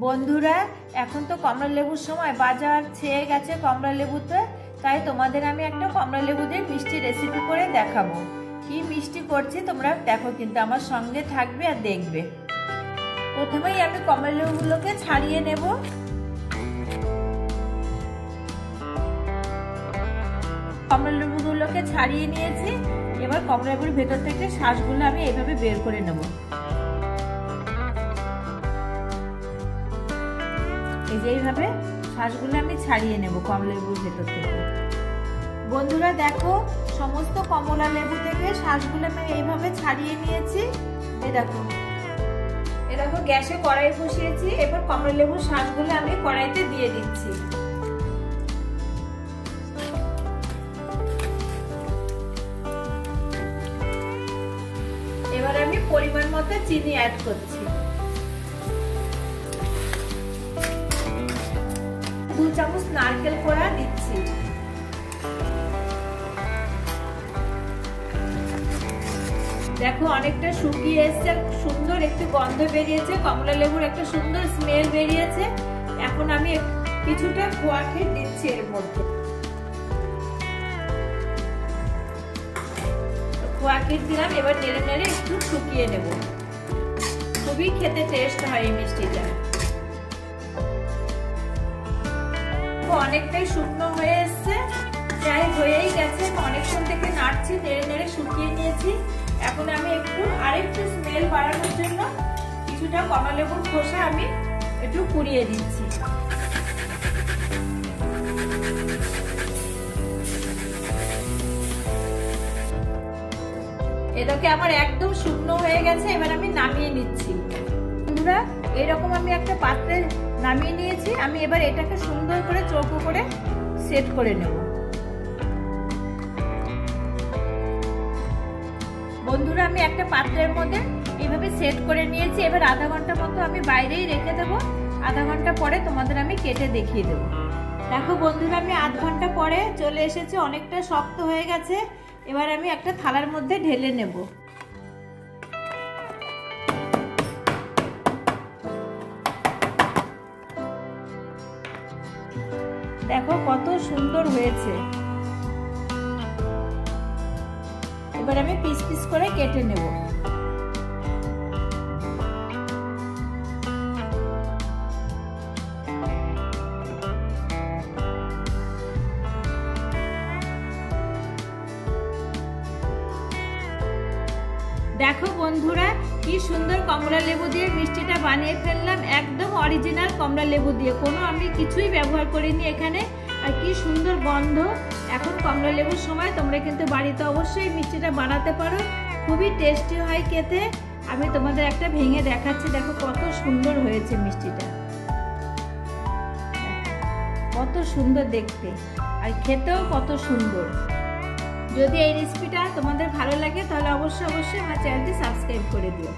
বন্ধুরা, এখন তো কমলা লেবুর সময়, বাজার ছেয়ে গেছে কমলা লেবুতে। তাই তোমাদের আমি একটা কমলা লেবু দিয়ে মিষ্টি রেসিপি করে দেখাবো। কি মিষ্টি করছি তোমরা দেখো, কিন্তু আমার সঙ্গে থাকবে আর দেখবে। প্রথমেই আমি কমলা লেবুগুলোকে ছাড়িয়ে নেব। কমলা লেবুগুলোকে ছাড়িয়ে নিয়েছি। এবার কমলা লেবুর ভেতর থেকে শাঁসগুলো আমি এইভাবে বের করে নেব। এই যে এইভাবে শাঁসগুলো আমি ছাড়িয়ে নেব কমলা লেবুর ভেতর থেকে। বন্ধুরা দেখো, সমস্ত কমলা লেবু থেকে শাঁসগুলো আমি এইভাবে ছাড়িয়ে নিয়েছি। এই দেখো গ্যাসে কড়াই বসিয়েছি। এবার কমলা লেবুর শাঁসগুলো আমি কড়াইতে দিয়ে দিচ্ছি। এবার আমি পরিমাণ মতো চিনি অ্যাড করছি। 2 চামচ নারকেল কোড়া দিচ্ছি। দেখো অনেকটা শুকিয়ে এসছে, সুন্দর একটু গন্ধ বেরিয়েছে, কমলা লেবুর একটা সুন্দর স্মেল বেরিয়েছে। এখন আমি কিছুটা খোয়া ক্ষীর দিচ্ছি এর মধ্যে। খোয়া ক্ষীর দিলাম। এবার নেড়ে নেড়ে একটু শুকিয়ে নেব। খুবই খেতে টেস্ট হয় এই মিষ্টিটা। অনেকটাই শুকনো হয়ে এসছে, প্রায় হয়েই গেছে। অনেকক্ষণ থেকে নাড়ছি, নেড়ে নেড়ে শুকিয়ে নিয়েছি। এখন আমি আরেকটু স্মেল বাড়ানোর জন্য কিছুটা কমলা লেবুর খোসা আমি একটু কুড়িয়ে দিচ্ছি। এটাকে আমার একদম শুকনো হয়ে গেছে। এবার আমি নামিয়ে নিচ্ছি। বন্ধুরা, এরকম আমি একটা পাত্রে নামিয়ে নিয়েছি। আমি এবার এটাকে সুন্দর করে চৌকো করে সেট করে নেব। বন্ধুরা, আমি একটা পাত্রের মধ্যে এইভাবে সেট করে নিয়েছি। এবার আধা ঘন্টা মতো আমি বাইরেই রেখে দেবো। আধা ঘন্টা পরে তোমাদের আমি কেটে দেখিয়ে দেবো। দেখো বন্ধুরা, আমি আধ ঘন্টা পরে চলে এসেছে, অনেকটা শক্ত হয়ে গেছে। এবার আমি একটা থালার মধ্যে ঢেলে নেব। দেখো কত সুন্দর হয়েছে। এবার আমি পিস পিস করে কেটে নেব। দেখো বন্ধুরা, কি সুন্দর কমলা লেবু দিয়ে মিষ্টিটা বানিয়ে ফেললাম। একদম অরিজিনাল কমলা লেবু দিয়ে, কোনো আমি কিছুই ব্যবহার করিনি এখানে। আর কি সুন্দর গন্ধ। এখন কমলা লেবুর সময় তোমরা কিন্তু বাড়িতে অবশ্যই মিষ্টিটা বানাতে পারো। খুবই টেস্টি হয় খেতে। আমি তোমাদের একটা ভেঙে দেখাচ্ছি। দেখো কত সুন্দর হয়েছে মিষ্টিটা, কত সুন্দর দেখতে আর খেতেও কত সুন্দর। যদি এই রেসিপিটা তোমাদের ভালো লাগে তাহলে অবশ্যই আমার চ্যানেলটি সাবস্ক্রাইব করে দিও।